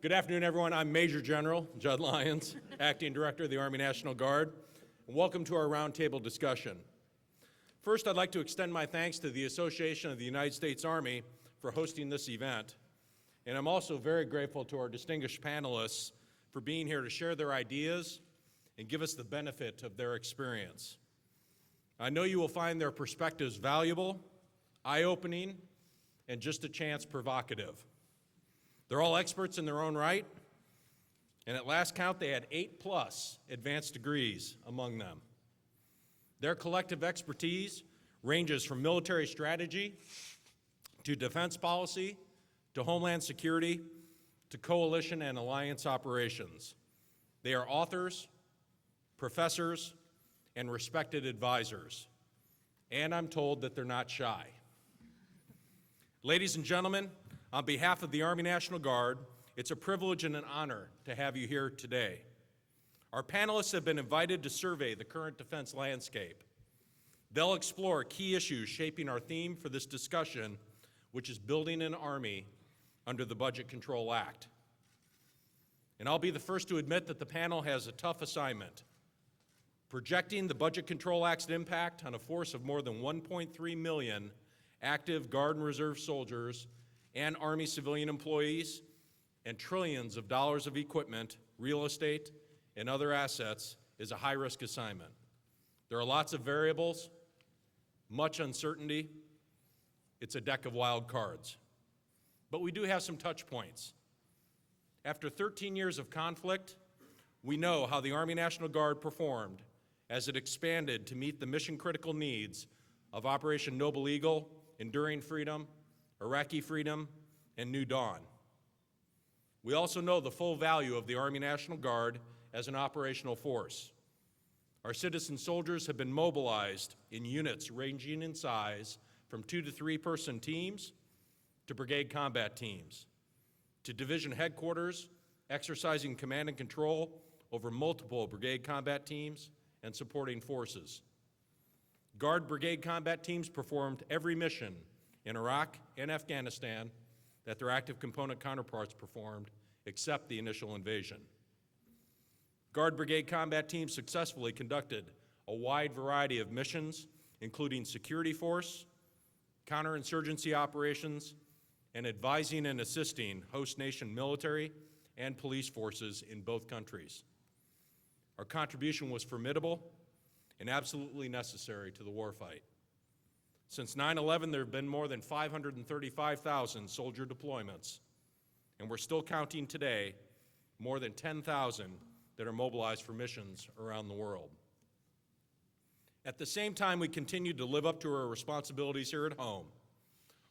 Good afternoon, everyone. I'm Major General Judd Lyons, Acting Director of the Army National Guard, and welcome to our roundtable discussion. First, I'd like to extend my thanks to the Association of the United States Army for hosting this event, and I'm also very grateful to our distinguished panelists for being here to share their ideas and give us the benefit of their experience. I know you will find their perspectives valuable, eye-opening, and just a chance provocative. They're all experts in their own right, and at last count they had 8+ advanced degrees among them. Their collective expertise ranges from military strategy to defense policy to homeland security to coalition and alliance operations. They are authors, professors, and respected advisors, and I'm told that they're not shy. Ladies and gentlemen, on behalf of the Army National Guard, it's a privilege and an honor to have you here today. Our panelists have been invited to survey the current defense landscape. They'll explore key issues shaping our theme for this discussion, which is building an Army under the Budget Control Act. And I'll be the first to admit that the panel has a tough assignment. Projecting the Budget Control Act's impact on a force of more than 1.3 million active Guard and Reserve soldiers and Army civilian employees, and trillions of dollars of equipment, real estate, and other assets is a high-risk assignment. There are lots of variables, much uncertainty. It's a deck of wild cards. But we do have some touch points. After 13 years of conflict, we know how the Army National Guard performed as it expanded to meet the mission-critical needs of Operation Noble Eagle, Enduring Freedom, Iraqi Freedom, and New Dawn. We also know the full value of the Army National Guard as an operational force. Our citizen soldiers have been mobilized in units ranging in size from 2 to 3 person teams to brigade combat teams, to division headquarters exercising command and control over multiple brigade combat teams and supporting forces. Guard brigade combat teams performed every mission in Iraq and Afghanistan that their active component counterparts performed, except the initial invasion. Guard brigade combat teams successfully conducted a wide variety of missions, including security force, counterinsurgency operations, and advising and assisting host nation military and police forces in both countries. Our contribution was formidable and absolutely necessary to the warfight. Since 9/11, there have been more than 535,000 soldier deployments, and we're still counting today more than 10,000 that are mobilized for missions around the world. At the same time, we continue to live up to our responsibilities here at home.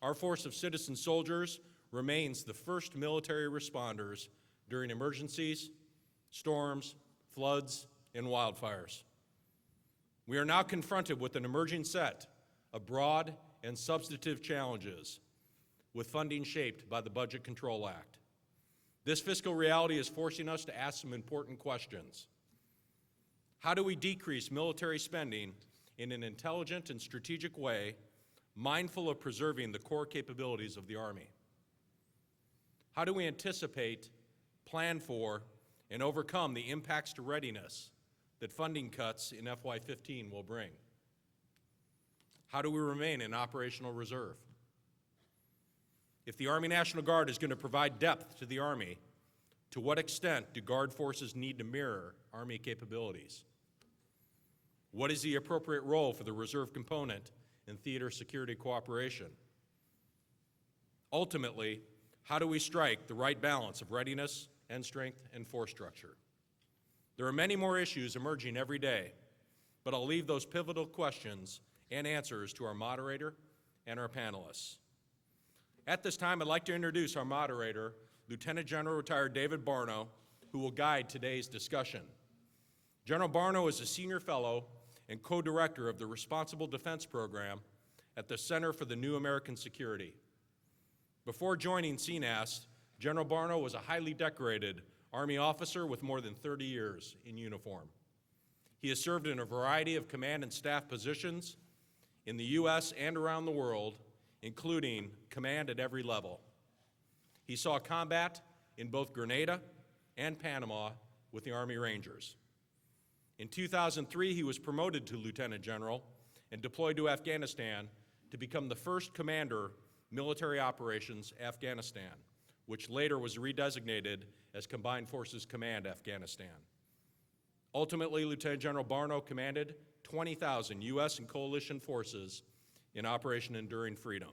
Our force of citizen soldiers remains the first military responders during emergencies, storms, floods, and wildfires. We are now confronted with an emerging set of broad and substantive challenges with funding shaped by the Budget Control Act. This fiscal reality is forcing us to ask some important questions. How do we decrease military spending in an intelligent and strategic way, mindful of preserving the core capabilities of the Army? How do we anticipate, plan for, and overcome the impacts to readiness that funding cuts in FY15 will bring? How do we remain in operational reserve? If the Army National Guard is going to provide depth to the Army, to what extent do Guard forces need to mirror Army capabilities? What is the appropriate role for the reserve component in theater security cooperation? Ultimately, how do we strike the right balance of readiness and strength and force structure? There are many more issues emerging every day, but I'll leave those pivotal questions and answers to our moderator and our panelists. At this time, I'd like to introduce our moderator, Lieutenant General Retired David Barno, who will guide today's discussion. General Barno is a senior fellow and co-director of the Responsible Defense Program at the Center for the New American Security. Before joining CNAS, General Barno was a highly decorated Army officer with more than 30 years in uniform. He has served in a variety of command and staff positions in the U.S. and around the world, including command at every level. He saw combat in both Grenada and Panama with the Army Rangers. In 2003, he was promoted to Lieutenant General and deployed to Afghanistan to become the first commander, Military Operations Afghanistan, which later was redesignated as Combined Forces Command Afghanistan. Ultimately, Lieutenant General Barno commanded 20,000 U.S. and coalition forces in Operation Enduring Freedom.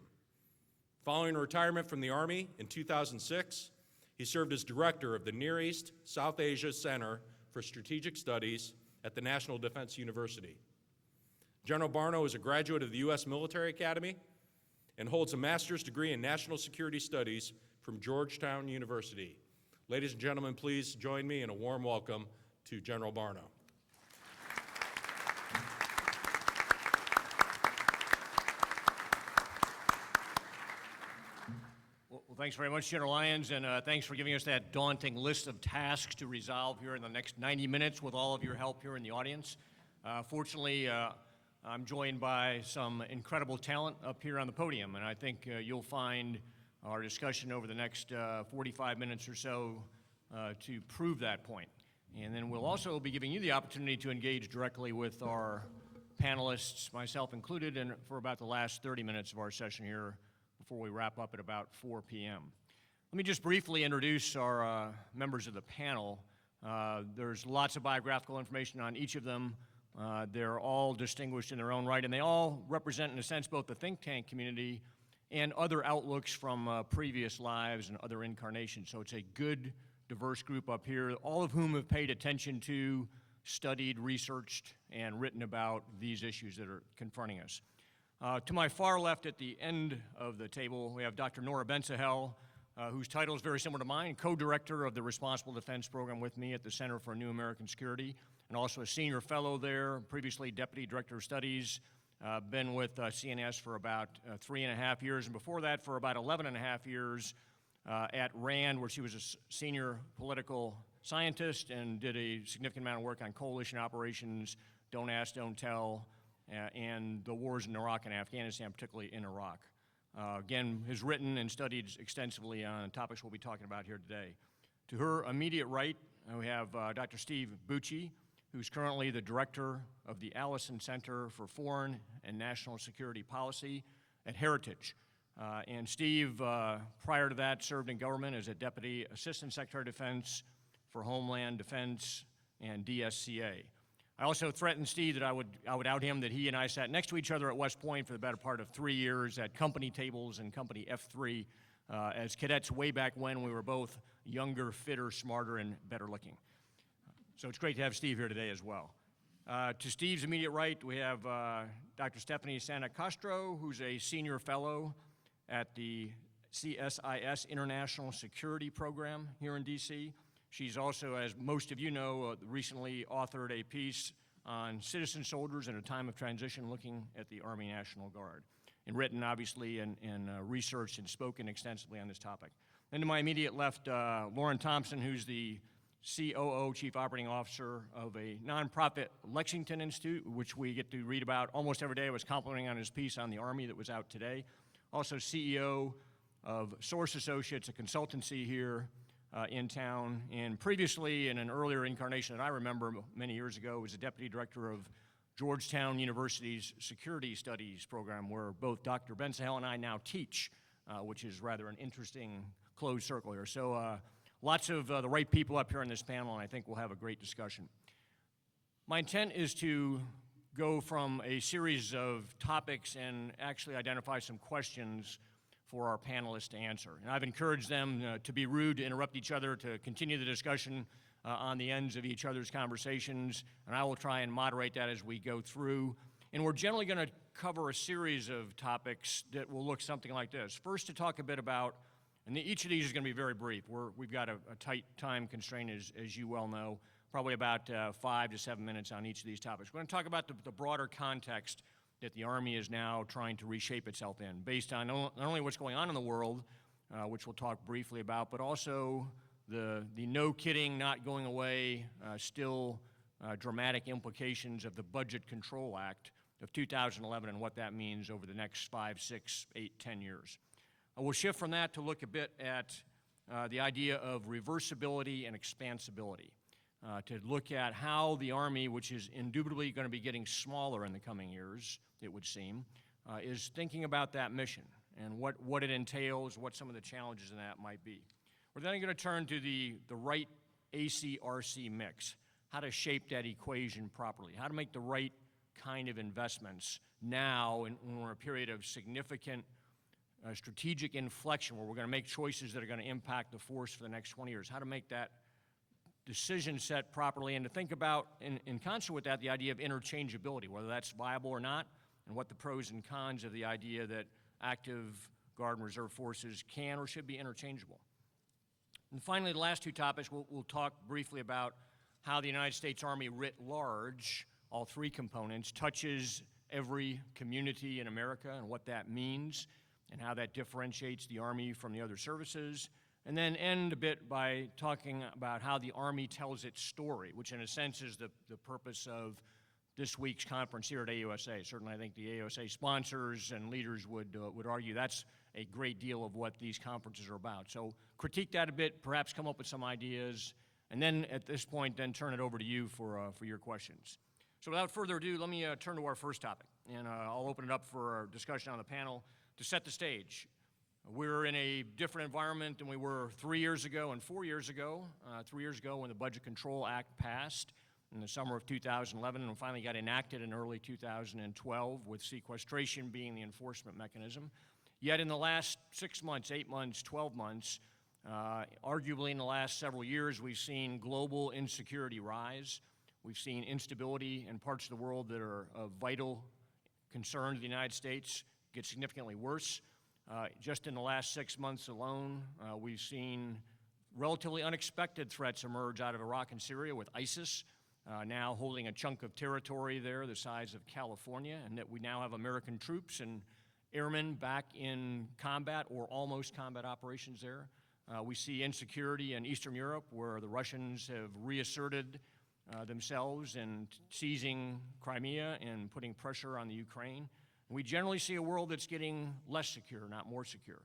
Following retirement from the Army in 2006, he served as director of the Near East South Asia Center for Strategic Studies at the National Defense University. General Barno is a graduate of the U.S. Military Academy and holds a master's degree in National Security Studies from Georgetown University. Ladies and gentlemen, please join me in a warm welcome to General Barno. Well, thanks very much, General Lyons, and thanks for giving us that daunting list of tasks to resolve here in the next 90 minutes with all of your help here in the audience. Fortunately, I'm joined by some incredible talent up here on the podium, and I think you'll find our discussion over the next 45 minutes or so to prove that point. And then we'll also be giving you the opportunity to engage directly with our panelists, myself included, and for about the last 30 minutes of our session here before we wrap up at about 4 p.m. Let me just briefly introduce our members of the panel. There's lots of biographical information on each of them. They're all distinguished in their own right, and they all represent, in a sense, both the think tank community and other outlooks from previous lives and other incarnations. So it's a good, diverse group up here, all of whom have paid attention to, studied, researched, and written about these issues that are confronting us. To my far left at the end of the table, we have Dr. Nora Bensahel, whose title is very similar to mine, co-director of the Responsible Defense Program with me at the Center for New American Security, and also a senior fellow there, previously deputy director of studies, been with CNS for about 3.5 years, and before that for about 11.5 years at RAND, where she was a senior political scientist and did a significant amount of work on coalition operations, Don't Ask, Don't Tell, and the wars in Iraq and Afghanistan, particularly in Iraq. Again, has written and studied extensively on topics we'll be talking about here today. To her immediate right, we have Dr. Steve Bucci, who's currently the director of the Allison Center for Foreign and National Security Policy at Heritage. And Steve, prior to that, served in government as a Deputy Assistant Secretary of Defense for Homeland Defense and DSCA. I also threatened Steve that I would out him that he and I sat next to each other at West Point for the better part of 3 years at company tables in Company F3 as cadets way back when we were both younger, fitter, smarter, and better looking. So it's great to have Steve here today as well. To Steve's immediate right, we have Dr. Stephanie Santa Castro, who's a senior fellow at the CSIS International Security Program here in D.C. She's also, as most of you know, recently authored a piece on citizen soldiers in a time of transition looking at the Army National Guard, and written, obviously, and researched and spoken extensively on this topic. Then to my immediate left, Lauren Thompson, who's the COO, Chief Operating Officer of a nonprofit Lexington Institute, which we get to read about almost every day. I was complimenting on his piece on the Army that was out today. Also CEO of Source Associates, a consultancy here in town, and previously in an earlier incarnation that I remember many years ago was a deputy director of Georgetown University's Security Studies program, where both Dr. Bensahel and I now teach, which is rather an interesting closed circle here. So lots of the right people up here in this panel, and I think we'll have a great discussion. My intent is to go from a series of topics and actually identify some questions for our panelists to answer. And I've encouraged them to be rude, to interrupt each other, to continue the discussion on the ends of each other's conversations, and I will try and moderate that as we go through. And we're generally going to cover a series of topics that will look something like this. First, to talk a bit about, and each of these is going to be very brief. We've got a tight time constraint, as you well know, probably about 5 to 7 minutes on each of these topics. We're going to talk about the broader context that the Army is now trying to reshape itself in, based on not only what's going on in the world, which we'll talk briefly about, but also the no kidding, not going away, still dramatic implications of the Budget Control Act of 2011 and what that means over the next 5, 6, 8, 10 years. We'll shift from that to look a bit at the idea of reversibility and expansibility, to look at how the Army, which is indubitably going to be getting smaller in the coming years, it would seem, is thinking about that mission and what it entails, what some of the challenges in that might be. We're then going to turn to the right ACRC mix, how to shape that equation properly, how to make the right kind of investments now when we're in a period of significant strategic inflection where we're going to make choices that are going to impact the force for the next 20 years, how to make that decision set properly, and to think about, in concert with that, the idea of interchangeability, whether that's viable or not, and what the pros and cons of the idea that active Guard and Reserve forces can or should be interchangeable. And finally, the last two topics, we'll talk briefly about how the United States Army writ large, all three components, touches every community in America and what that means and how that differentiates the Army from the other services, and then end a bit by talking about how the Army tells its story, which in a sense is the purpose of this week's conference here at AUSA. Certainly I think the AUSA sponsors and leaders would argue that's a great deal of what these conferences are about. So critique that a bit, perhaps come up with some ideas, and then at this point then turn it over to you for your questions. So without further ado, let me turn to our first topic, and I'll open it up for our discussion on the panel to set the stage. We're in a different environment than we were 3 years ago and 4 years ago. 3 years ago when the Budget Control Act passed in the summer of 2011 and finally got enacted in early 2012, with sequestration being the enforcement mechanism. Yet in the last 6 months, 8 months, 12 months, arguably in the last several years, we've seen global insecurity rise. We've seen instability in parts of the world that are of vital concern to the United States get significantly worse. Just in the last 6 months alone, we've seen relatively unexpected threats emerge out of Iraq and Syria, with ISIS now holding a chunk of territory there the size of California, and that we now have American troops and airmen back in combat or almost combat operations there. We see insecurity in Eastern Europe, where the Russians have reasserted themselves in seizing Crimea and putting pressure on the Ukraine. We generally see a world that's getting less secure, not more secure.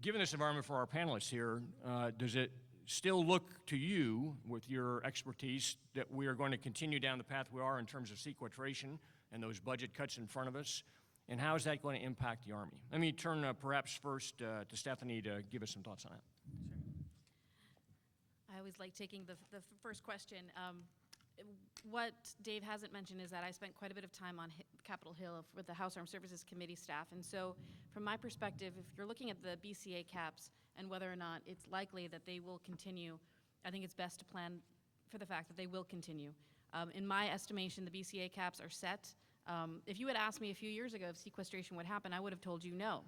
Given this environment for our panelists here, does it still look to you, with your expertise, that we are going to continue down the path we are in terms of sequestration and those budget cuts in front of us? And how is that going to impact the Army? Let me turn perhaps first to Stephanie to give us some thoughts on that. Sure. I always like taking the first question. What Dave hasn't mentioned is that I spent quite a bit of time on Capitol Hill with the House Armed Services Committee staff. And so from my perspective, if you're looking at the BCA Caps and whether or not it's likely that they will continue, I think it's best to plan for the fact that they will continue. In my estimation, the BCA Caps are set. If you had asked me a few years ago if sequestration would happen, I would have told you no.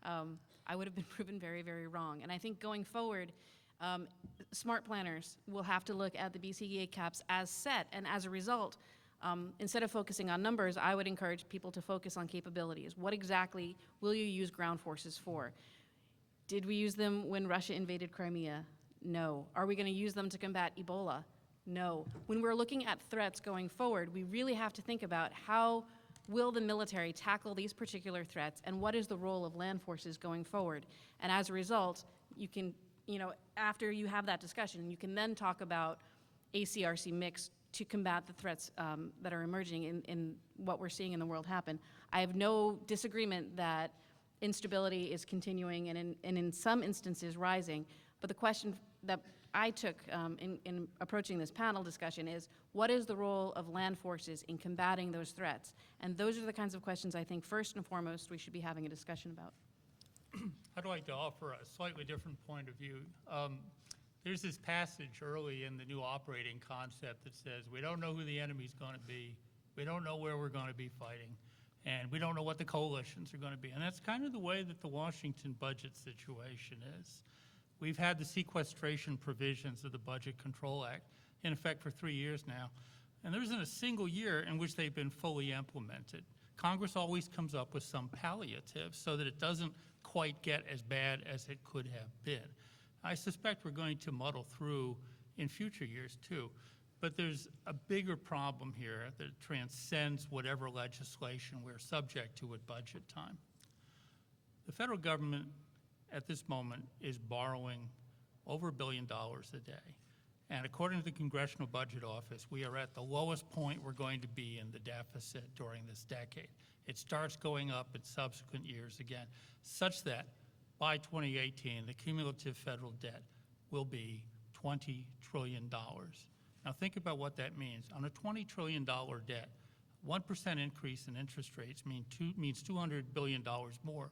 I would have been proven very, very wrong. And I think going forward, smart planners will have to look at the BCA Caps as set, and as a result, instead of focusing on numbers, I would encourage people to focus on capabilities. What exactly will you use ground forces for? Did we use them when Russia invaded Crimea? No. Are we going to use them to combat Ebola? No. When we're looking at threats going forward, we really have to think about how will the military tackle these particular threats, and what is the role of land forces going forward? And as a result, you can, after you have that discussion, you can then talk about ACRC mix to combat the threats that are emerging in what we're seeing in the world happen. I have no disagreement that instability is continuing and in some instances rising, but the question that I took in approaching this panel discussion is, what is the role of land forces in combating those threats? And those are the kinds of questions I think first and foremost we should be having a discussion about. I'd like to offer a slightly different point of view. There's this passage early in the new operating concept that says we don't know who the enemy's going to be, we don't know where we're going to be fighting, and we don't know what the coalitions are going to be. And that's kind of the way that the Washington budget situation is. We've had the sequestration provisions of the Budget Control Act in effect for 3 years now, and there isn't a single year in which they've been fully implemented. Congress always comes up with some palliative so that it doesn't quite get as bad as it could have been. I suspect we're going to muddle through in future years too, but there's a bigger problem here that transcends whatever legislation we're subject to at budget time. The federal government at this moment is borrowing over $1 billion a day. And according to the Congressional Budget Office, we are at the lowest point we're going to be in the deficit during this decade. It starts going up in subsequent years again, such that by 2018, the cumulative federal debt will be $20 trillion. Now think about what that means. On a $20 trillion debt, 1% increase in interest rates means $200 billion more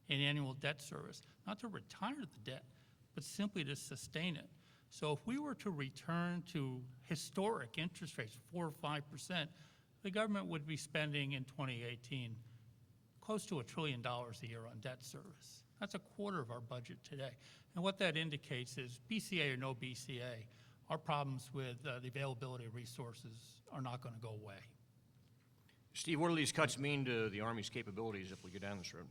in annual debt service, not to retire the debt, but simply to sustain it. So if we were to return to historic interest rates, 4 or 5%, the government would be spending in 2018 close to $1 trillion a year on debt service. That's a quarter of our budget today. And what that indicates is BCA or no BCA, our problems with the availability of resources are not going to go away. Steve, what do these cuts mean to the Army's capabilities if we go down this road?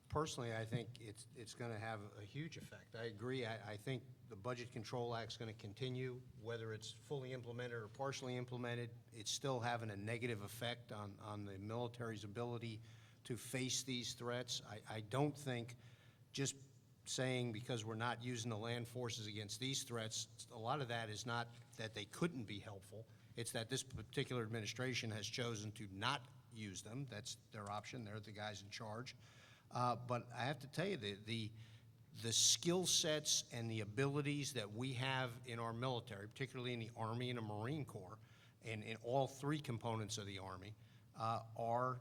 Personally, I think it's going to have a huge effect. I agree. I think the Budget Control Act is going to continue, whether it's fully implemented or partially implemented. It's still having a negative effect on the military's ability to face these threats. I don't think just saying because we're not using the land forces against these threats, a lot of that is not that they couldn't be helpful. It's that this particular administration has chosen to not use them. That's their option. They're the guys in charge. But I have to tell you, the skill sets and the abilities that we have in our military, particularly in the Army and the Marine Corps, and in all three components of the Army, are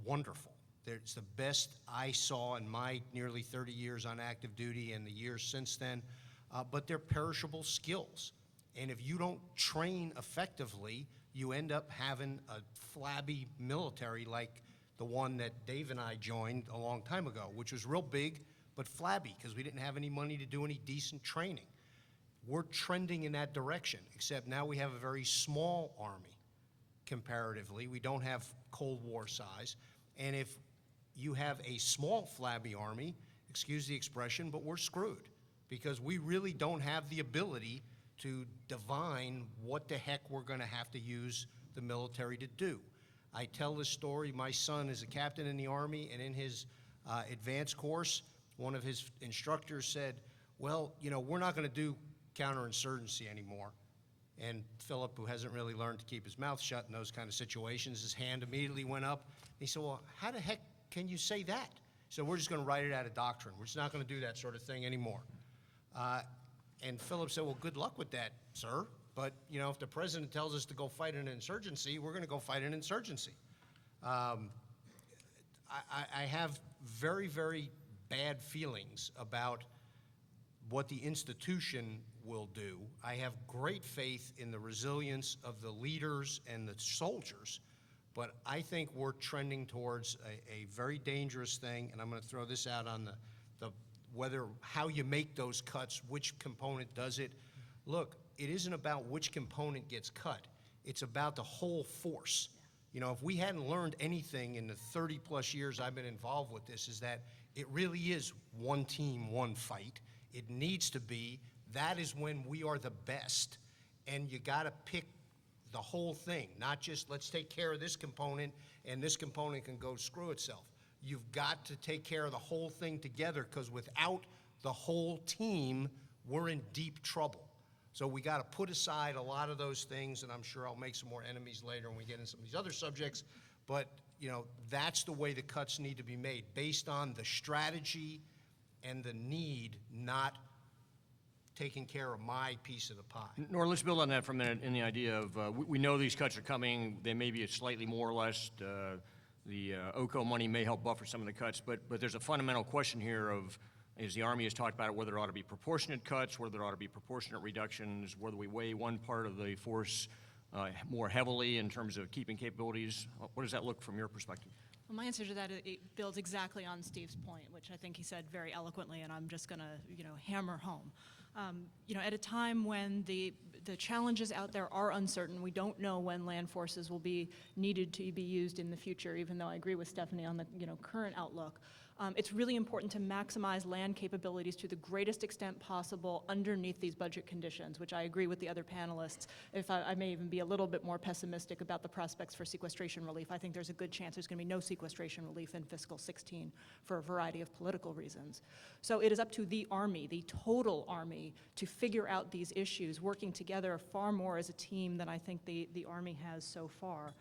wonderful. It's the best I saw in my nearly 30 years on active duty and the years since then, but they're perishable skills. And if you don't train effectively, you end up having a flabby military like the one that Dave and I joined a long time ago, which was real big but flabby because we didn't have any money to do any decent training. We're trending in that direction, except now we have a very small Army comparatively. We don't have Cold War size. And if you have a small flabby Army, excuse the expression, but we're screwed because we really don't have the ability to divine what the heck we're going to have to use the military to do. I tell this story. My son is a captain in the Army, and in his advanced course, one of his instructors said, well, you know, we're not going to do counterinsurgency anymore. And Philip, who hasn't really learned to keep his mouth shut in those kind of situations, his hand immediately went up. He said, well, how the heck can you say that? So we're just going to write it out of doctrine. We're just not going to do that sort of thing anymore. And Philip said, well, good luck with that, sir. But, you know, if the president tells us to go fight an insurgency, we're going to go fight an insurgency. I have very, very bad feelings about what the institution will do. I have great faith in the resilience of the leaders and the soldiers, but I think we're trending towards a very dangerous thing, and I'm going to throw this out on the how you make those cuts, which component does it. Look, it isn't about which component gets cut. It's about the whole force. You know, if we hadn't learned anything in the 30-plus years I've been involved with this, is that it really is one team, one fight. It needs to be. That is when we are the best. And you got to pick the whole thing, not just let's take care of this component and this component can go screw itself. You've got to take care of the whole thing together, because without the whole team, we're in deep trouble. So we got to put aside a lot of those things, and I'm sure I'll make some more enemies later when we get into some of these other subjects. But, you know, that's the way the cuts need to be made, based on the strategy and the need, not taking care of my piece of the pie. Nora, let's build on that for a minute in the idea of we know these cuts are coming. They may be slightly more or less. The OCO money may help buffer some of the cuts, but there's a fundamental question here of, as the Army has talked about it, whether there ought to be proportionate cuts, whether there ought to be proportionate reductions, whether we weigh one part of the force more heavily in terms of keeping capabilities. What does that look from your perspective? Well, my answer to that, it builds exactly on Steve's point, which I think he said very eloquently, and I'm just going to, hammer home. At a time when the challenges out there are uncertain, we don't know when land forces will be needed to be used in the future, even though I agree with Stephanie on the, current outlook. It's really important to maximize land capabilities to the greatest extent possible underneath these budget conditions, which I agree with the other panelists. If I may even be a little bit more pessimistic about the prospects for sequestration relief. I think there's a good chance there's going to be no sequestration relief in fiscal 16 for a variety of political reasons. So it is up to the Army, the total Army, to figure out these issues, working together far more as a team than I think the Army has so far.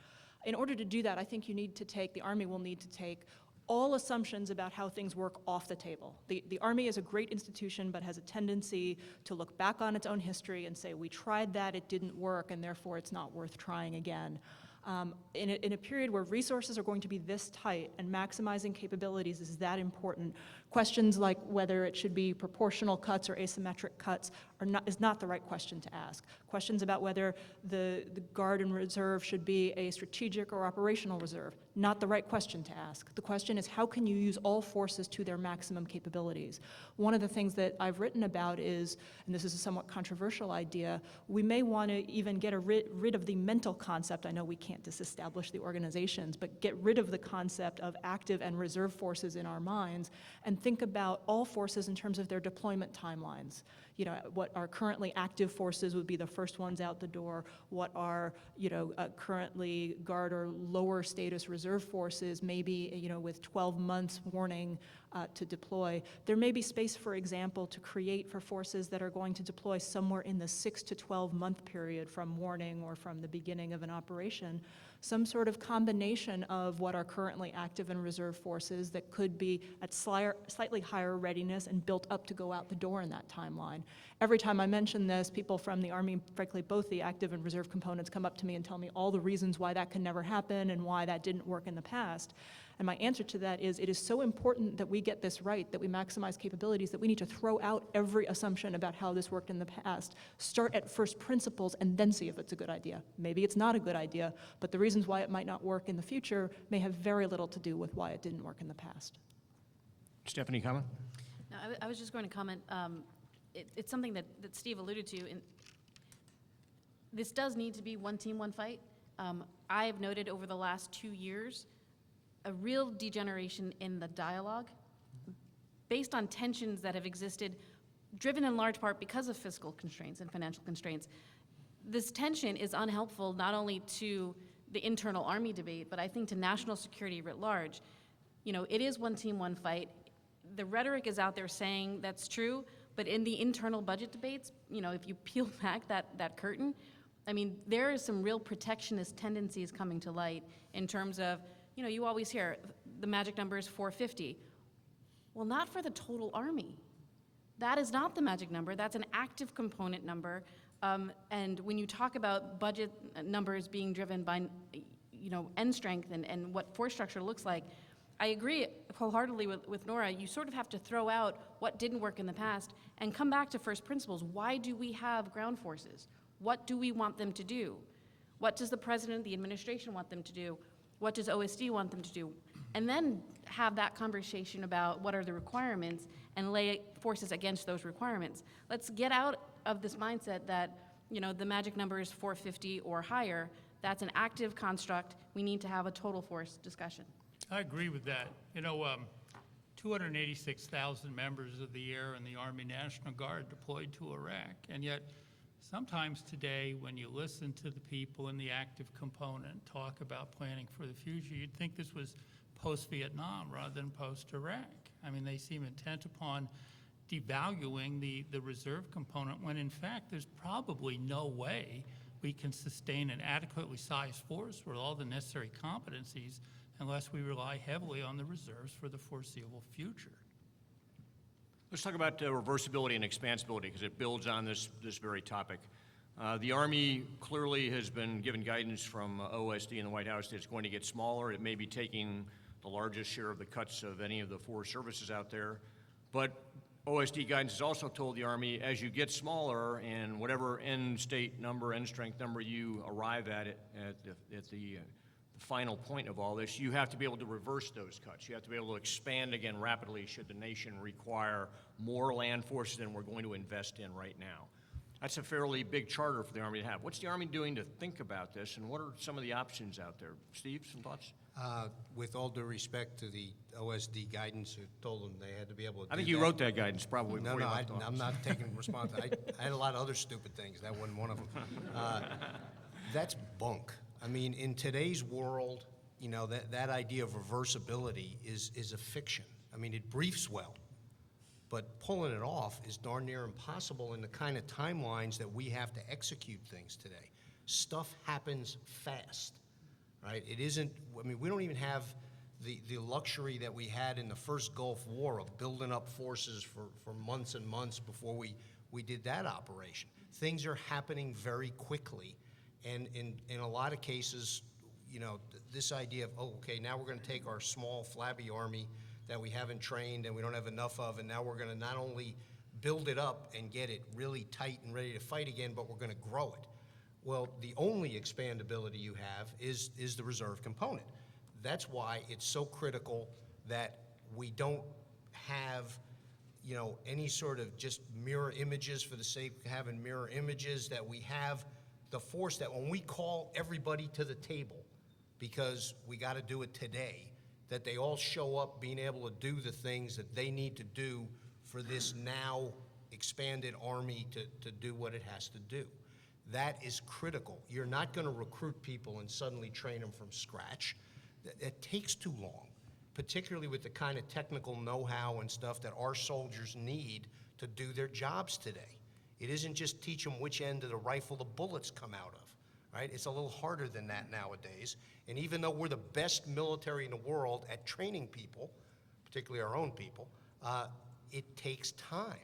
In order to do that, I think the Army will need to take all assumptions about how things work off the table. The Army is a great institution, but has a tendency to look back on its own history and say, we tried that, it didn't work, and therefore it's not worth trying again. In a period where resources are going to be this tight and maximizing capabilities is that important, questions like whether it should be proportional cuts or asymmetric cuts is not the right question to ask. Questions about whether the Guard and Reserve should be a strategic or operational reserve, not the right question to ask. The question is, how can you use all forces to their maximum capabilities? One of the things that I've written about is, and this is a somewhat controversial idea, we may want to even get rid of the mental concept. I know we can't disestablish the organizations, but get rid of the concept of active and reserve forces in our minds and think about all forces in terms of their deployment timelines. You know, what are currently active forces would be the first ones out the door. What are, currently Guard or lower status reserve forces, maybe, with 12 months warning to deploy. There may be space, for example, to create for forces that are going to deploy somewhere in the 6 to 12 month period from warning or from the beginning of an operation, some sort of combination of what are currently active and reserve forces that could be at slightly higher readiness and built up to go out the door in that timeline. Every time I mention this, people from the Army, frankly, both the active and reserve components, come up to me and tell me all the reasons why that can never happen and why that didn't work in the past. And my answer to that is, it is so important that we get this right, that we maximize capabilities, that we need to throw out every assumption about how this worked in the past, start at first principles, and then see if it's a good idea. Maybe it's not a good idea, but the reasons why it might not work in the future may have very little to do with why it didn't work in the past. Stephanie, comment? No, I was just going to comment. It's something that Steve alluded to. This does need to be one team, one fight. I have noted over the last 2 years a real degeneration in the dialogue based on tensions that have existed, driven in large part because of fiscal constraints and financial constraints. This tension is unhelpful not only to the internal Army debate, but I think to national security writ large. It is one team, one fight. The rhetoric is out there saying that's true, but in the internal budget debates, if you peel back that curtain, there is some real protectionist tendencies coming to light in terms of, you always hear the magic number is 450. Well, not for the total Army. That is not the magic number. That's an active component number. And when you talk about budget numbers being driven by, end strength and what force structure looks like, I agree wholeheartedly with Nora. You sort of have to throw out what didn't work in the past and come back to first principles. Why do we have ground forces? What do we want them to do? What does the president, the administration want them to do? What does OSD want them to do? And then have that conversation about what are the requirements and lay forces against those requirements. Let's get out of this mindset that, the magic number is 450 or higher. That's an active construct. We need to have a total force discussion. I agree with that. 286,000 members of the Air and the Army National Guard deployed to Iraq, and yet sometimes today, when you listen to the people in the active component talk about planning for the future, you'd think this was post-Vietnam rather than post-Iraq. They seem intent upon devaluing the reserve component when, in fact, there's probably no way we can sustain an adequately sized force with all the necessary competencies unless we rely heavily on the reserves for the foreseeable future. Let's talk about reversibility and expansibility, because it builds on this very topic. The Army clearly has been given guidance from OSD and the White House that it's going to get smaller. It may be taking the largest share of the cuts of any of the four services out there. But OSD guidance has also told the Army, as you get smaller and whatever end state number, end strength number you arrive at the final point of all this, you have to be able to reverse those cuts. You have to be able to expand again rapidly should the nation require more land forces than we're going to invest in right now. That's a fairly big charter for the Army to have. What's the Army doing to think about this, and what are some of the options out there? Steve, some thoughts? With all due respect to the OSD guidance, who told them they had to be able to do I think you that. wrote that guidance probably No, before no, you left office. I'm not taking responsibility. I had a lot of other stupid things. That wasn't one of them. That's bunk. I mean, in today's world, you know, that idea of reversibility is a fiction. I mean, it briefs well, but pulling it off is darn near impossible in the kind of timelines that we have to execute things today. Stuff happens fast, right? It isn't, I mean, we don't even have the luxury that we had in the first Gulf War of building up forces for months and months before we did that operation. Things are happening very quickly, and in a lot of cases, you know, this idea of, oh, okay, now we're going to take our small, flabby army that we haven't trained and we don't have enough of, and now we're going to not only build it up and get it really tight and ready to fight again, but we're going to grow it. Well, the only expandability you have is the reserve component. That's why it's so critical that we don't have, you know, any sort of just mirror images for the sake of having mirror images, that we have the force that when we call everybody to the table, because we got to do it today, that they all show up being able to do the things that they need to do for this now expanded Army to do what it has to do. That is critical. You're not going to recruit people and suddenly train them from scratch. That takes too long, particularly with the kind of technical know-how and stuff that our soldiers need to do their jobs today. It isn't just teach them which end of the rifle the bullets come out of, right? It's a little harder than that nowadays. And even though we're the best military in the world at training people, particularly our own people, it takes time.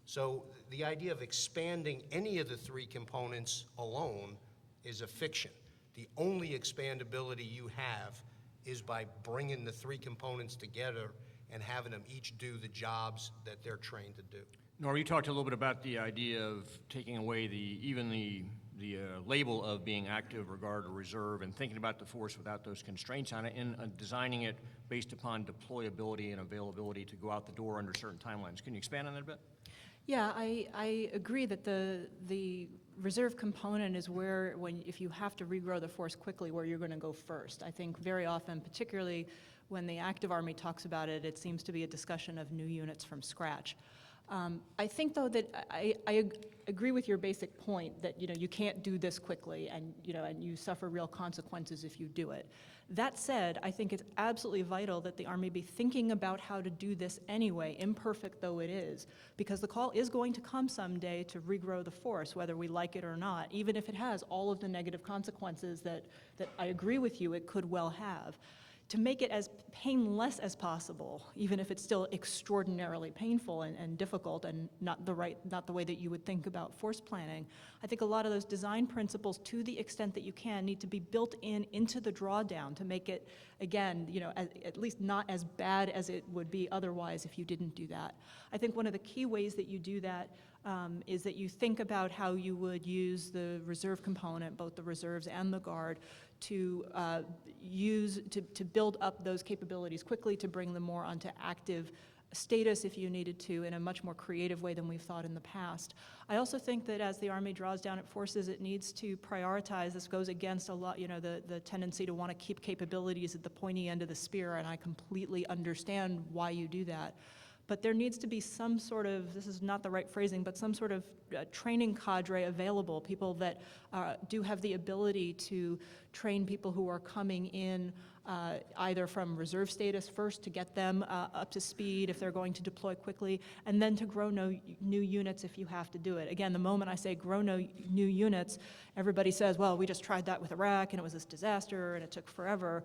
So the idea of expanding any of the three components alone is a fiction. The only expandability you have is by bringing the three components together and having them each do the jobs that they're trained to do. Norm, you talked a little bit about the idea of taking away the label of being active, regard, or reserve, and thinking about the force without those constraints on it, and designing it based upon deployability and availability to go out the door under certain timelines. Can you expand on that a bit? Yeah, I agree that the reserve component is where, if you have to regrow the force quickly, where you're going to go first. I think very often, particularly when the active Army talks about it, it seems to be a discussion of new units from scratch. I think, though, that I agree with your basic point that, you know, you can't do this quickly, and, you know, and you suffer real consequences if you do it. That said, I think it's absolutely vital that the Army be thinking about how to do this anyway, imperfect though it is, because the call is going to come someday to regrow the force, whether we like it or not, even if it has all of the negative consequences that I agree with you it could well have. To make it as painless as possible, even if it's still extraordinarily painful and difficult and not the way that you would think about force planning, I think a lot of those design principles, to the extent that you can, need to be built into the drawdown to make it, again, you know, at least not as bad as it would be otherwise if you didn't do that. I think one of the key ways that you do that is that you think about how you would use the reserve component, both the reserves and the Guard, to build up those capabilities quickly, to bring them more onto active status if you needed to, in a much more creative way than we've thought in the past. I also think that as the Army draws down its forces, it needs to prioritize. This goes against a lot, you know, the tendency to want to keep capabilities at the pointy end of the spear, and I completely understand why you do that. But there needs to be some sort of, this is not the right phrasing, but some sort of training cadre available, people that do have the ability to train people who are coming in either from reserve status first to get them up to speed if they're going to deploy quickly, and then to grow new units if you have to do it. Again, the moment I say grow new units, everybody says, well, we just tried that with Iraq and it was this disaster and it took forever.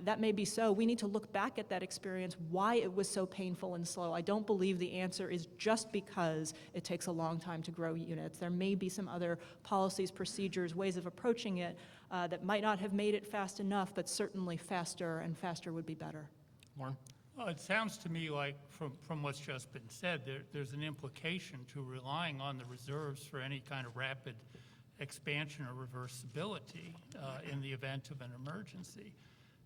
That may be so. We need to look back at that experience, why it was so painful and slow. I don't believe the answer is just because it takes a long time to grow units. There may be some other policies, procedures, ways of approaching it that might not have made it fast enough, but certainly faster, and faster would be better. Warren? Well, it sounds to me like, from what's just been said, there's an implication to relying on the reserves for any kind of rapid expansion or reversibility in the event of an emergency.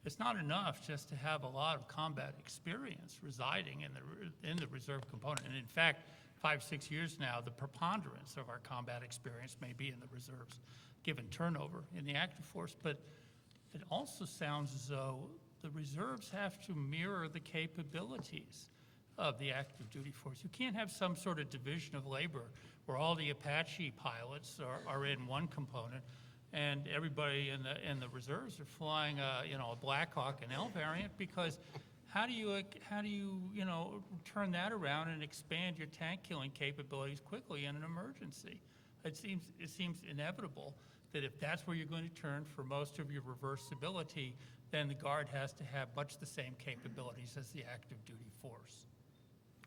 It's not enough just to have a lot of combat experience residing in the reserve component. And in fact, 5, 6 years now, the preponderance of our combat experience may be in the reserves, given turnover in the active force. But it also sounds as though the reserves have to mirror the capabilities of the active duty force. You can't have some sort of division of labor where all the Apache pilots are in one component and everybody in the reserves are flying a Black Hawk and L variant, because how do you turn that around and expand your tank killing capabilities quickly in an emergency? It seems inevitable that if that's where you're going to turn for most of your reversibility, then the Guard has to have much the same capabilities as the active duty force.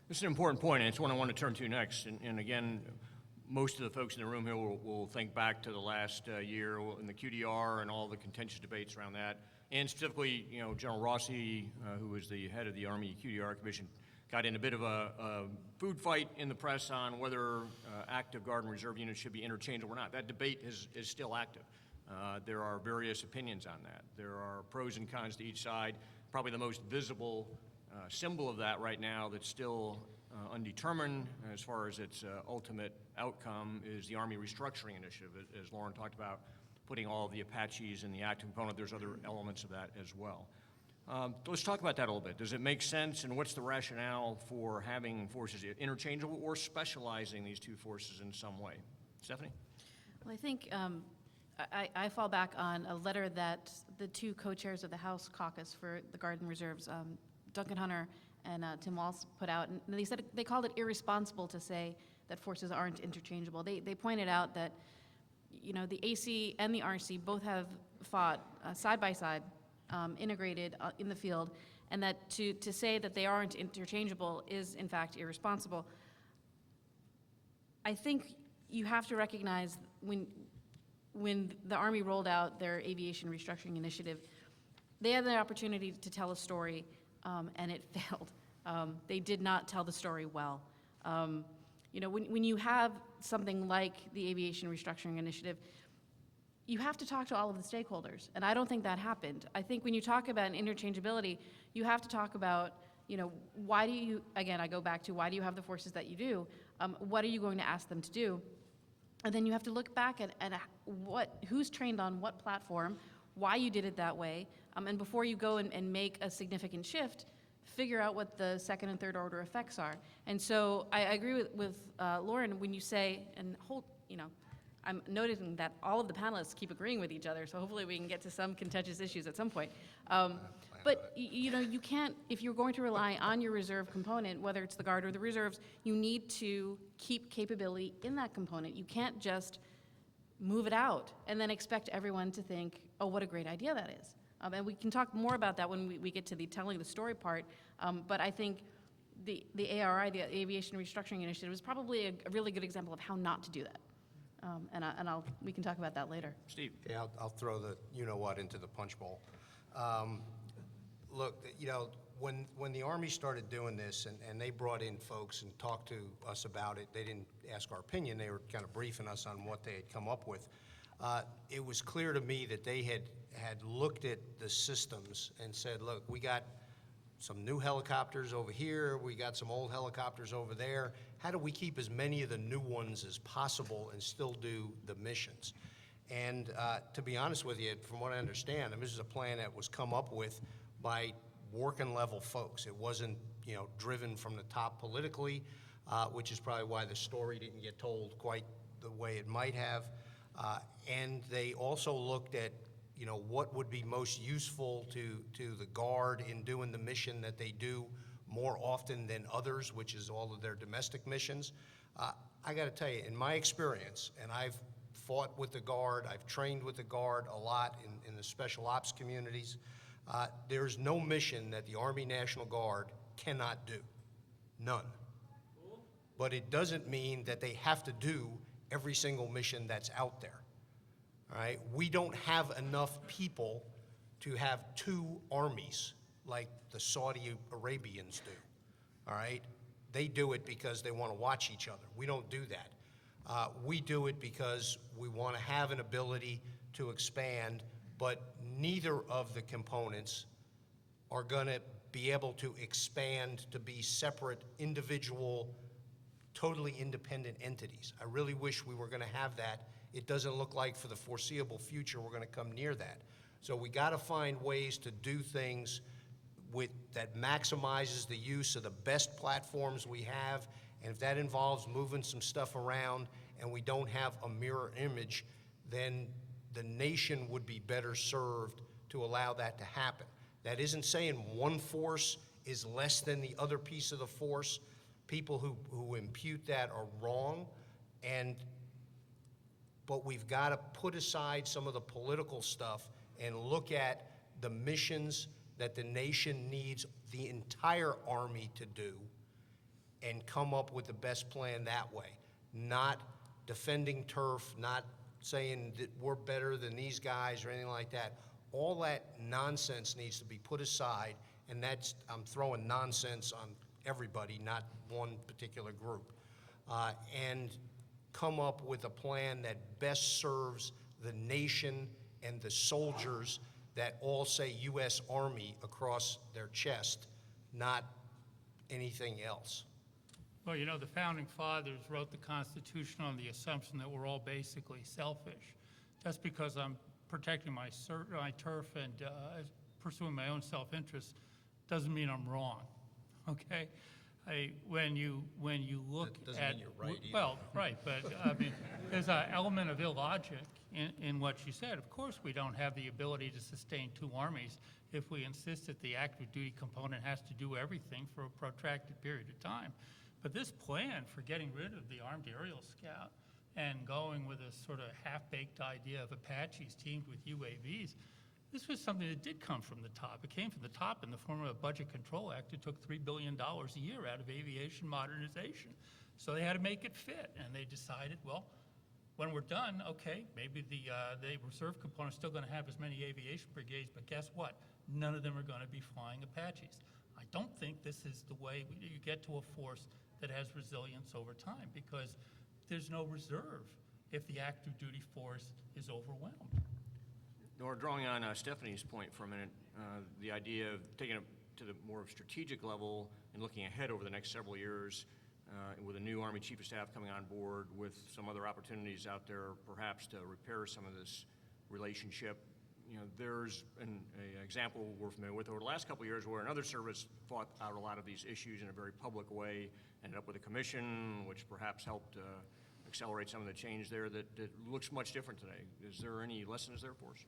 This is an important point, and it's one I want to turn to next. And again, most of the folks in the room here will think back to the last year in the QDR and all the contentious debates around that. And specifically, General Rossi, who was the head of the Army QDR Commission, got in a bit of a food fight in the press on whether active Guard and Reserve units should be interchangeable or not. That debate is still active. There are various opinions on that. There are pros and cons to each side. Probably the most visible symbol of that right now that's still undetermined as far as its ultimate outcome is the Army Restructuring Initiative, as Lauren talked about, putting all of the Apaches in the active component. There's other elements of that as well. Let's talk about that a little bit. Does it make sense, and what's the rationale for having forces interchangeable or specializing these two forces in some way? Stephanie? Well, I think I fall back on a letter that the two co-chairs of the House caucus for the Guard and Reserves, Duncan Hunter and Tim Walz, put out, and they called it irresponsible to say that forces aren't interchangeable. They pointed out that the AC and the RC both have fought side by side, integrated in the field, and that to say that they aren't interchangeable is in fact irresponsible. I think you have to recognize when the Army rolled out their Aviation Restructuring Initiative, they had the opportunity to tell a story, and it failed. They did not tell the story well. When you have something like the Aviation Restructuring Initiative, you have to talk to all of the stakeholders, and I don't think that happened. I think when you talk about interchangeability, you have to talk about, why do you, again, I go back to why do you have the forces that you do? What are you going to ask them to do? And then you have to look back at who's trained on what platform, why you did it that way, and before you go and make a significant shift, figure out what the second and third order effects are. And so I agree with Lauren when you say, I'm noticing that all of the panelists keep agreeing with each other, so hopefully we can get to some contentious issues at some point. But you can't, if you're going to rely on your reserve component, whether it's the Guard or the reserves, you need to keep capability in that component. You can't just move it out and then expect everyone to think, oh, what a great idea that is. And we can talk more about that when we get to the telling the story part. But I think the ARI, the Aviation Restructuring Initiative, is probably a really good example of how not to do that. We can talk about that later. Steve? Yeah, I'll throw the you-know-what into the punch bowl. Look, when the Army started doing this and they brought in folks and talked to us about it, they didn't ask our opinion, they were kind of briefing us on what they had come up with. It was clear to me that they had looked at the systems and said, look, we got some new helicopters over here, we got some old helicopters over there. How do we keep as many of the new ones as possible and still do the missions? And to be honest with you, from what I understand, this is a plan that was come up with by working level folks. It wasn't, driven from the top politically, which is probably why the story didn't get told quite the way it might have. And they also looked at, what would be most useful to the Guard in doing the mission that they do more often than others, which is all of their domestic missions. I got to tell you, in my experience, and I've fought with the Guard, I've trained with the Guard a lot in the special ops communities, there's no mission that the Army National Guard cannot do. None. But it doesn't mean that they have to do every single mission that's out there. All right? We don't have enough people to have two armies like the Saudi Arabians do. All right? They do it because they want to watch each other. We don't do that. We do it because we want to have an ability to expand, but neither of the components are going to be able to expand to be separate individual totally independent entities. I really wish we were gonna have that. It doesn't look like for the foreseeable future we're gonna come near that. So we gotta find ways to do things that maximizes the use of the best platforms we have, and if that involves moving some stuff around and we don't have a mirror image, then the nation would be better served to allow that to happen. That isn't saying one force is less than the other piece of the force. People who impute that are wrong, but we've got to put aside some of the political stuff and look at the missions that the nation needs the entire Army to do and come up with the best plan that way. Not defending turf, not saying that we're better than these guys or anything like that. All that nonsense needs to be put aside, and I'm throwing nonsense on everybody, not one particular group, and come up with a plan that best serves the nation and the soldiers that all say U.S. Army across their chest, not anything else. Well, you know, the founding fathers wrote the Constitution on the assumption that we're all basically selfish. Just because I'm protecting my turf and pursuing my own self-interest doesn't mean I'm wrong, okay? When you look at... Doesn't mean you're right either. Well, right, but I mean, there's an element of illogic in what you said. Of course, we don't have the ability to sustain two armies if we insist that the active duty component has to do everything for a protracted period of time. But this plan for getting rid of the armed aerial scout and going with a sort of half-baked idea of Apaches teamed with UAVs, this was something that did come from the top. It came from the top in the form of a Budget Control Act. It took $3 billion a year out of aviation modernization. So they had to make it fit, and they decided, well, when we're done, okay, maybe the reserve component's still going to have as many aviation brigades, but guess what? None of them are going to be flying Apaches. I don't think this is the way you get to a force that has resilience over time, because there's no reserve if the active duty force is overwhelmed. Nora, drawing on Stephanie's point for a minute, the idea of taking it to the more strategic level and looking ahead over the next several years, with a new Army Chief of Staff coming on board, with some other opportunities out there perhaps to repair some of this relationship. You know, there's an example we're familiar with over the last couple of years where another service fought out a lot of these issues in a very public way, ended up with a commission, which perhaps helped accelerate some of the change there that looks much different today. Is there any lessons there for us?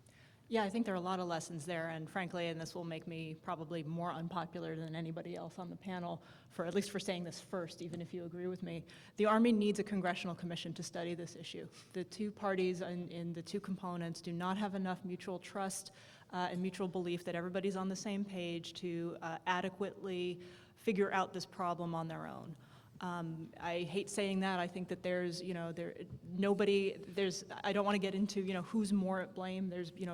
Yeah, I think there are a lot of lessons there, and frankly, and this will make me probably more unpopular than anybody else on the panel, at least for saying this first, even if you agree with me. The Army needs a congressional commission to study this issue. The two parties in the two components do not have enough mutual trust and mutual belief that everybody's on the same page to adequately figure out this problem on their own. I hate saying that. I think that I don't want to get into, who's more at blame.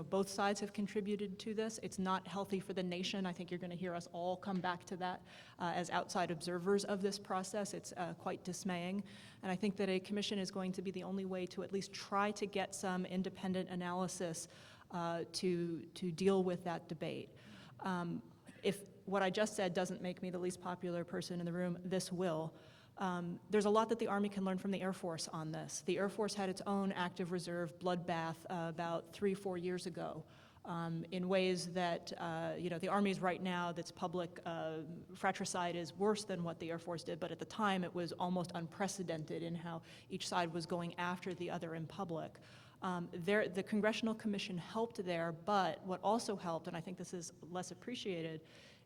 Both sides have contributed to this. It's not healthy for the nation. I think you're going to hear us all come back to that as outside observers of this process. It's quite dismaying. And I think that a commission is going to be the only way to at least try to get some independent analysis to deal with that debate. If what I just said doesn't make me the least popular person in the room, this will. There's a lot that the Army can learn from the Air Force on this. The Air Force had its own active reserve bloodbath about 3-4 years ago in ways that, the Army's right now, that's public fratricide is worse than what the Air Force did, but at the time it was almost unprecedented in how each side was going after the other in public. The Congressional Commission helped there, but what also helped, and I think this is less appreciated,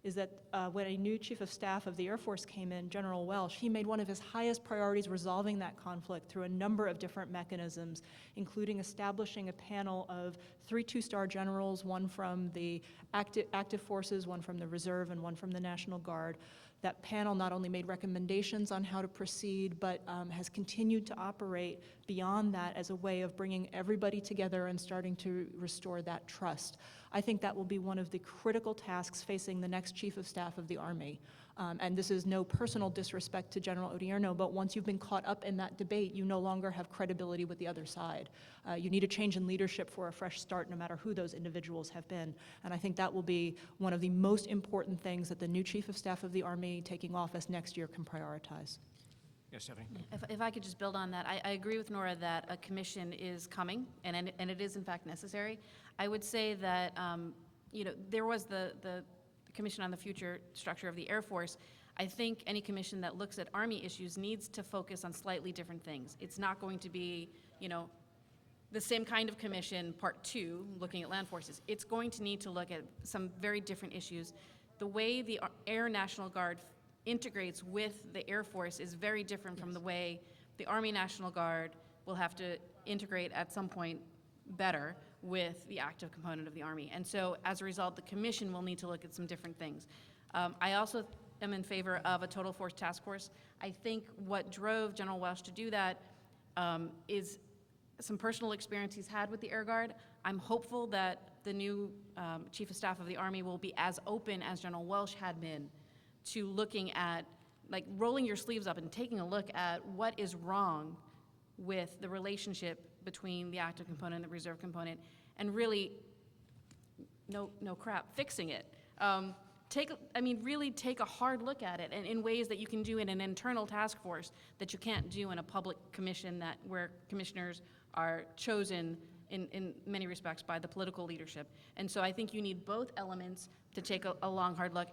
is that when a new Chief of Staff of the Air Force came in, General Welsh, he made one of his highest priorities resolving that conflict through a number of different mechanisms, including establishing a panel of 3 two-star generals, one from the active forces, one from the reserve, and one from the National Guard. That panel not only made recommendations on how to proceed, but has continued to operate beyond that as a way of bringing everybody together and starting to restore that trust. I think that will be one of the critical tasks facing the next Chief of Staff of the Army. And this is no personal disrespect to General Odierno, but once you've been caught up in that debate, you no longer have credibility with the other side. You need a change in leadership for a fresh start, no matter who those individuals have been. And I think that will be one of the most important things that the new Chief of Staff of the Army taking office next year can prioritize. Yes, Stephanie? If I could just build on that, I agree with Nora that a commission is coming, and it is in fact necessary. I would say that, there was the Commission on the Future Structure of the Air Force. I think any commission that looks at Army issues needs to focus on slightly different things. It's not going to be, the same kind of commission, part 2, looking at land forces. It's going to need to look at some very different issues. The way the Air National Guard integrates with the Air Force is very different from the way the Army National Guard will have to integrate at some point better with the active component of the Army. And so as a result, the commission will need to look at some different things. I also am in favor of a total force task force. I think what drove General Welsh to do that is some personal experience he's had with the Air Guard. I'm hopeful that the new Chief of Staff of the Army will be as open as General Welsh had been to looking at, like, rolling your sleeves up and taking a look at what is wrong with the relationship between the active component and the reserve component, and really, no crap, fixing it. Really take a hard look at it, and in ways that you can do in an internal task force that you can't do in a public commission where commissioners are chosen in many respects by the political leadership. And so I think you need both elements to take a long, hard look,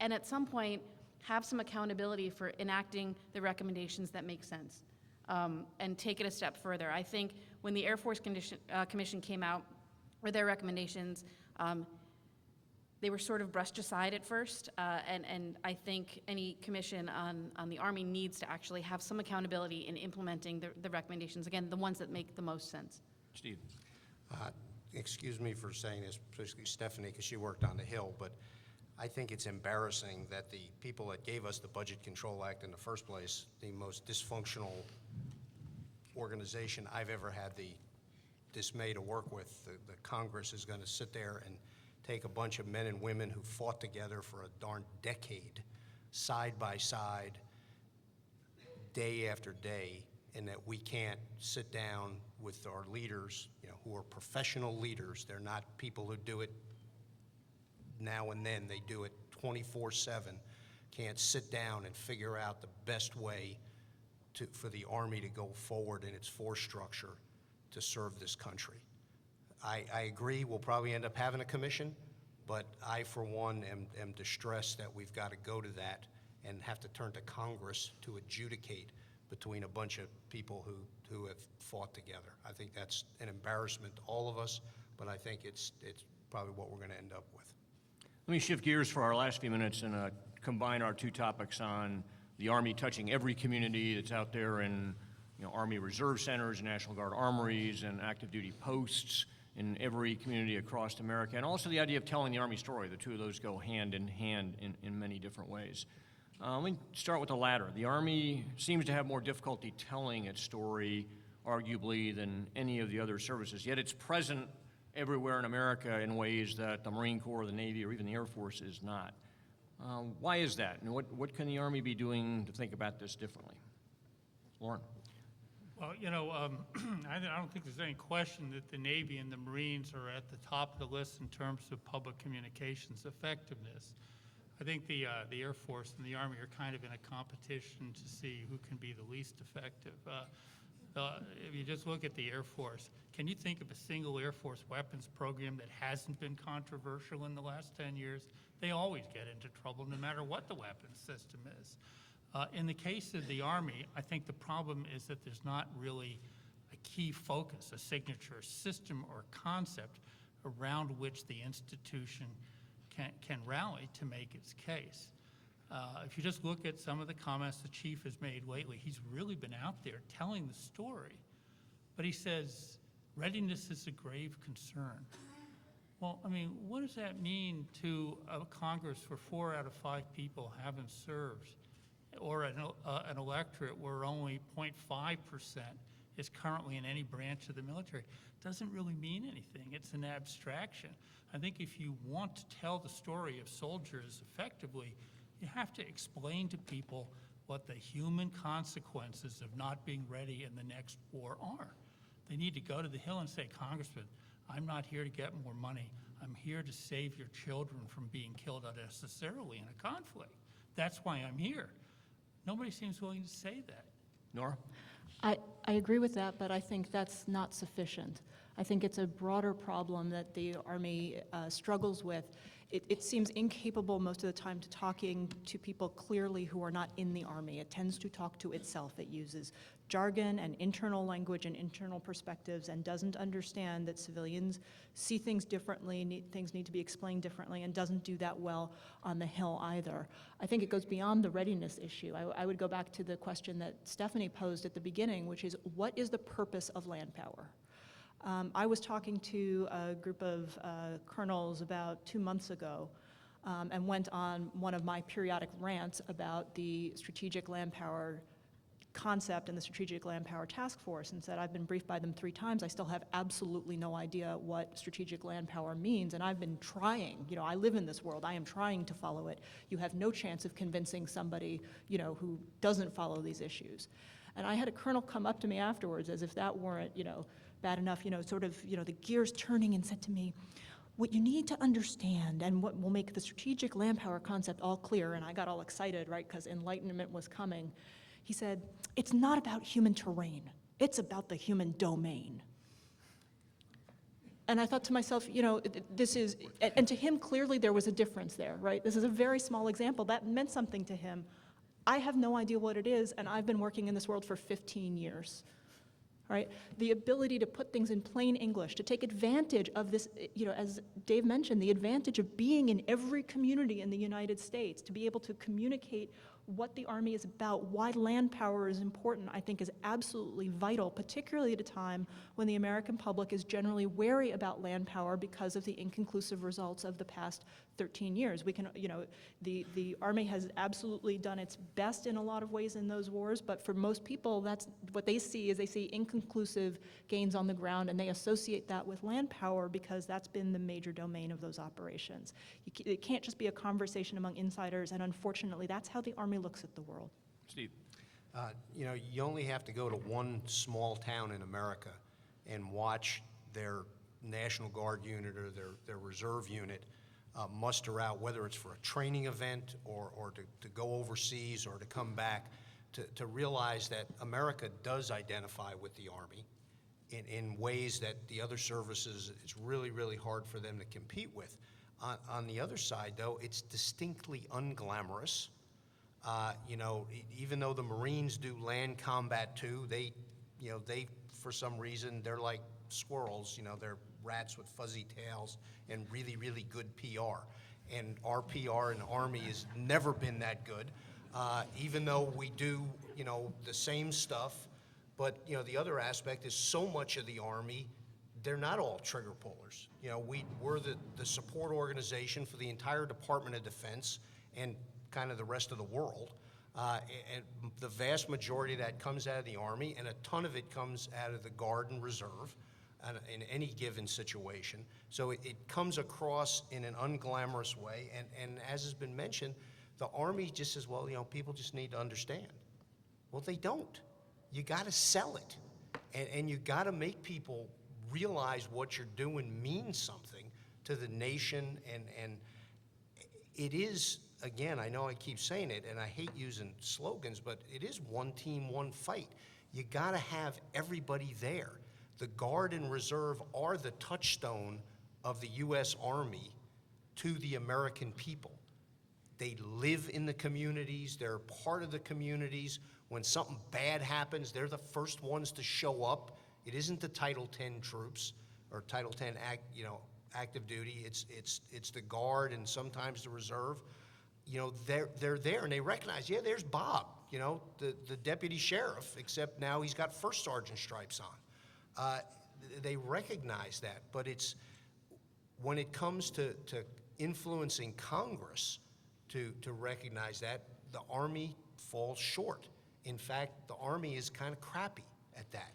and at some point, have some accountability for enacting the recommendations that make sense, and take it a step further. I think when the Air Force Commission came out with their recommendations, they were sort of brushed aside at first, and I think any commission on the Army needs to actually have some accountability in implementing the recommendations, again, the ones that make the most sense. Steve? Excuse me for saying this, particularly Stephanie, because she worked on the Hill, but I think it's embarrassing that the people that gave us the Budget Control Act in the first place, the most dysfunctional organization I've ever had the dismay to work with, the Congress is going to sit there and take a bunch of men and women who fought together for a darn decade, side by side, day after day, and that we can't sit down with our leaders, who are professional leaders. They're not people who do it now and then. They do it 24/7. Can't sit down and figure out the best way for the Army to go forward in its force structure to serve this country. I agree we'll probably end up having a commission, but I, for one, am distressed that we've got to go to that and have to turn to Congress to adjudicate between a bunch of people who have fought together. I think that's an embarrassment to all of us, but I think it's probably what we're going to end up with. Let me shift gears for our last few minutes and combine our two topics on the Army touching every community that's out there in Army Reserve Centers, National Guard armories, and active duty posts in every community across America, and also the idea of telling the Army story. The two of those go hand in hand in many different ways. Let me start with the latter. The Army seems to have more difficulty telling its story, arguably, than any of the other services, yet it's present everywhere in America in ways that the Marine Corps, the Navy, or even the Air Force is not. Why is that, and what can the Army be doing to think about this differently? Lauren? Well, I don't think there's any question that the Navy and the Marines are at the top of the list in terms of public communications effectiveness. I think the Air Force and the Army are kind of in a competition to see who can be the least effective. If you just look at the Air Force, can you think of a single Air Force weapons program that hasn't been controversial in the last 10 years? They always get into trouble no matter what the weapons system is. In the case of the Army, I think the problem is that there's not really a key focus, a signature system or concept around which the institution can rally to make its case. If you just look at some of the comments the chief has made lately, he's really been out there telling the story. But he says, readiness is a grave concern. Well, what does that mean to a Congress where 4 out of 5 people haven't served, or an electorate where only 0.5% is currently in any branch of the military? Doesn't really mean anything. It's an abstraction. I think if you want to tell the story of soldiers effectively, you have to explain to people what the human consequences of not being ready in the next war are. They need to go to the Hill and say, Congressman, I'm not here to get more money. I'm here to save your children from being killed unnecessarily in a conflict. That's why I'm here. Nobody seems willing to say that. Nora? I agree with that, but I think that's not sufficient. I think it's a broader problem that the Army struggles with. It seems incapable most of the time to talking to people clearly who are not in the Army. It tends to talk to itself. It uses jargon and internal language and internal perspectives and doesn't understand that civilians see things differently, things need to be explained differently, and doesn't do that well on the Hill either. I think it goes beyond the readiness issue. I would go back to the question that Stephanie posed at the beginning, which is, what is the purpose of land power? I was talking to a group of colonels about 2 months ago and went on one of my periodic rants about the strategic land power concept and the Strategic Land Power Task Force, and said, I've been briefed by them 3 times. I still have absolutely no idea what strategic land power means, and I've been trying. You know, I live in this world. I am trying to follow it. You have no chance of convincing somebody, you know, who doesn't follow these issues. And I had a colonel come up to me afterwards, as if that weren't, you know, bad enough, you know, sort of, you know, the gears turning, and said to me, what you need to understand, and what will make the strategic land power concept all clear, and I got all excited, right, because enlightenment was coming. He said, it's not about human terrain, it's about the human domain. And I thought to myself, you know, this is, and to him, clearly there was a difference there, right? This is a very small example. That meant something to him. I have no idea what it is, and I've been working in this world for 15 years. Right? The ability to put things in plain English, to take advantage of this, you know, as Dave mentioned, the advantage of being in every community in the United States, to be able to communicate what the Army is about, why land power is important, I think is absolutely vital, particularly at a time when the American public is generally wary about land power because of the inconclusive results of the past 13 years. We can, you know, the Army has absolutely done its best in a lot of ways in those wars, but for most people, that's what they see, is they see inconclusive gains on the ground, and they associate that with land power because that's been the major domain of those operations. It can't just be a conversation among insiders, and unfortunately, that's how the Army looks at the world. Steve? You know, you only have to go to one small town in America and watch their National Guard unit or their reserve unit muster out, whether it's for a training event or to go overseas or to come back, to realize that America does identify with the Army in ways that the other services, it's really, really hard for them to compete with. On the other side, though, it's distinctly unglamorous. You know, even though the Marines do land combat too, they, for some reason, they're like squirrels, you know, they're rats with fuzzy tails and really, really good PR. And our PR in the Army has never been that good, even though we do, you know, the same stuff. But, you know, the other aspect is so much of the Army, they're not all trigger pullers. You know, we're the support organization for the entire Department of Defense and kind of the rest of the world. And the vast majority of that comes out of the Army, and a ton of it comes out of the Guard and Reserve in any given situation. So it comes across in an unglamorous way, and as has been mentioned, the Army just says, well, you know, people just need to understand. Well, they don't. You got to sell it, and you got to make people realize what you're doing means something to the nation, and it is, again, I know I keep saying it, and I hate using slogans, but it is one team, one fight. You got to have everybody there. The Guard and Reserve are the touchstone of the U.S. Army to the American people. They live in the communities, they're part of the communities. When something bad happens, they're the first ones to show up. It isn't the Title X troops or Title X active duty. It's the Guard and sometimes the Reserve. You know, they're there and they recognize, yeah, there's Bob, you know, the deputy sheriff, except now he's got first sergeant stripes on. They recognize that, but it's when it comes to influencing Congress to recognize that, the Army falls short. In fact, the Army is kind of crappy at that.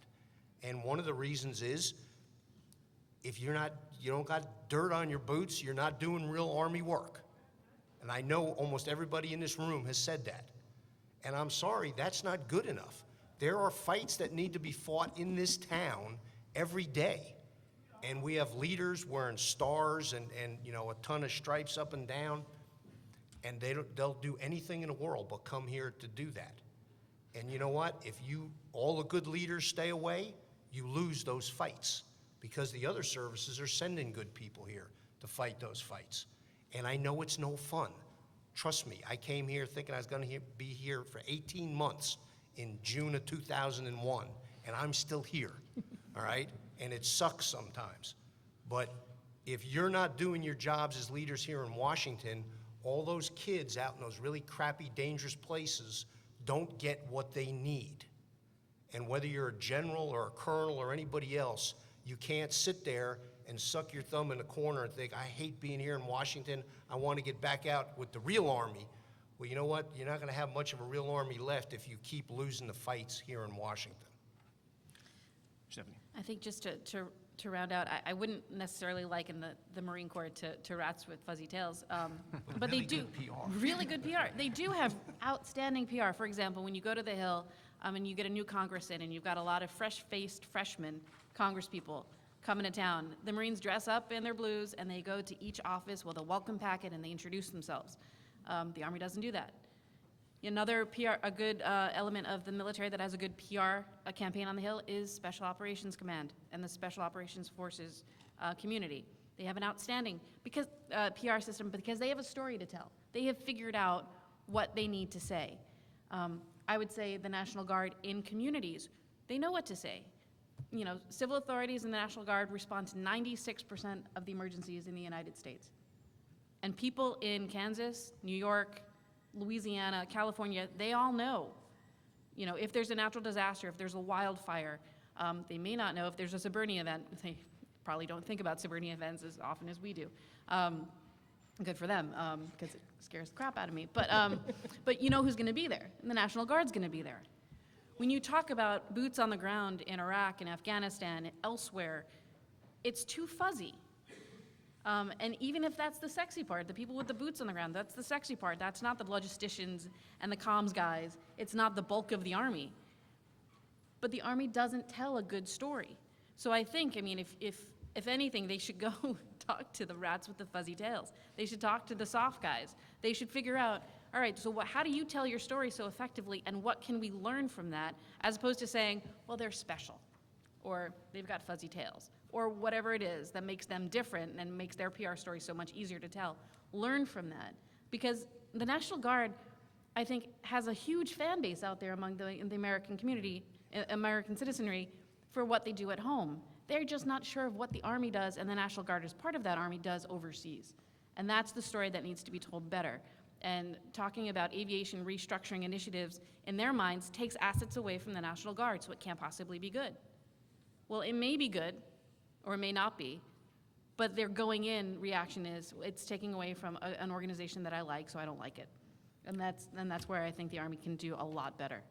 And one of the reasons is if you don't got dirt on your boots, you're not doing real Army work. And I know almost everybody in this room has said that. And I'm sorry, that's not good enough. There are fights that need to be fought in this town every day. And we have leaders wearing stars and you know, a ton of stripes up and down. And they'll do anything in the world but come here to do that. And you know what? If all the good leaders stay away, you lose those fights because the other services are sending good people here to fight those fights. And I know it's no fun. Trust me, I came here thinking I was gonna be here for 18 months in June of 2001, and I'm still here, all right? And it sucks sometimes. But if you're not doing your jobs as leaders here in Washington, all those kids out in those really crappy, dangerous places don't get what they need. And whether you're a general or a colonel or anybody else, you can't sit there and suck your thumb in the corner and think, I hate being here in Washington, I want to get back out with the real Army. Well, you know what? You're not going to have much of a real Army left if you keep losing the fights here in Washington. Stephanie. I think just to round out, I wouldn't necessarily liken the Marine Corps to rats with fuzzy tails, but they do. Really good PR. They do have outstanding PR. For example, when you go to the Hill and you get a new Congress in and you've got a lot of fresh-faced freshmen congresspeople coming to town, the Marines dress up in their blues and they go to each office with a welcome packet and they introduce themselves. The Army doesn't do that. Another PR, a good element of the military that has a good PR campaign on the Hill is Special Operations Command and the Special Operations Forces community. They have an outstanding PR system because they have a story to tell. They have figured out what they need to say. I would say the National Guard in communities, they know what to say. You know, civil authorities in the National Guard respond to 96% of the emergencies in the United States. And people in Kansas, New York, Louisiana, California, they all know. You know, if there's a natural disaster, if there's a wildfire, they may not know if there's a Sibernia event. They probably don't think about Sibernia events as often as we do. Good for them, because it scares the crap out of me. But you know who's going to be there, and the National Guard's going to be there. When you talk about boots on the ground in Iraq and Afghanistan and elsewhere, it's too fuzzy. And even if that's the sexy part, the people with the boots on the ground, that's the sexy part. That's not the logisticians and the comms guys. It's not the bulk of the Army. But the Army doesn't tell a good story. So I think, I mean, if anything, they should go talk to the rats with the fuzzy tails. They should talk to the soft guys. They should figure out, all right, so how do you tell your story so effectively, and what can we learn from that, as opposed to saying, well, they're special, or they've got fuzzy tails, or whatever it is that makes them different and makes their PR story so much easier to tell. Learn from that. Because the National Guard, I think, has a huge fan base out there among the American community, American citizenry, for what they do at home. They're just not sure of what the Army does, and the National Guard, as part of that Army, does overseas. And that's the story that needs to be told better. And talking about aviation restructuring initiatives, in their minds, takes assets away from the National Guard, so it can't possibly be good. Well, it may be good, or it may not be, but their going in reaction is, it's taking away from an organization that I like, so I don't like it. And that's where I think the Army can do a lot better.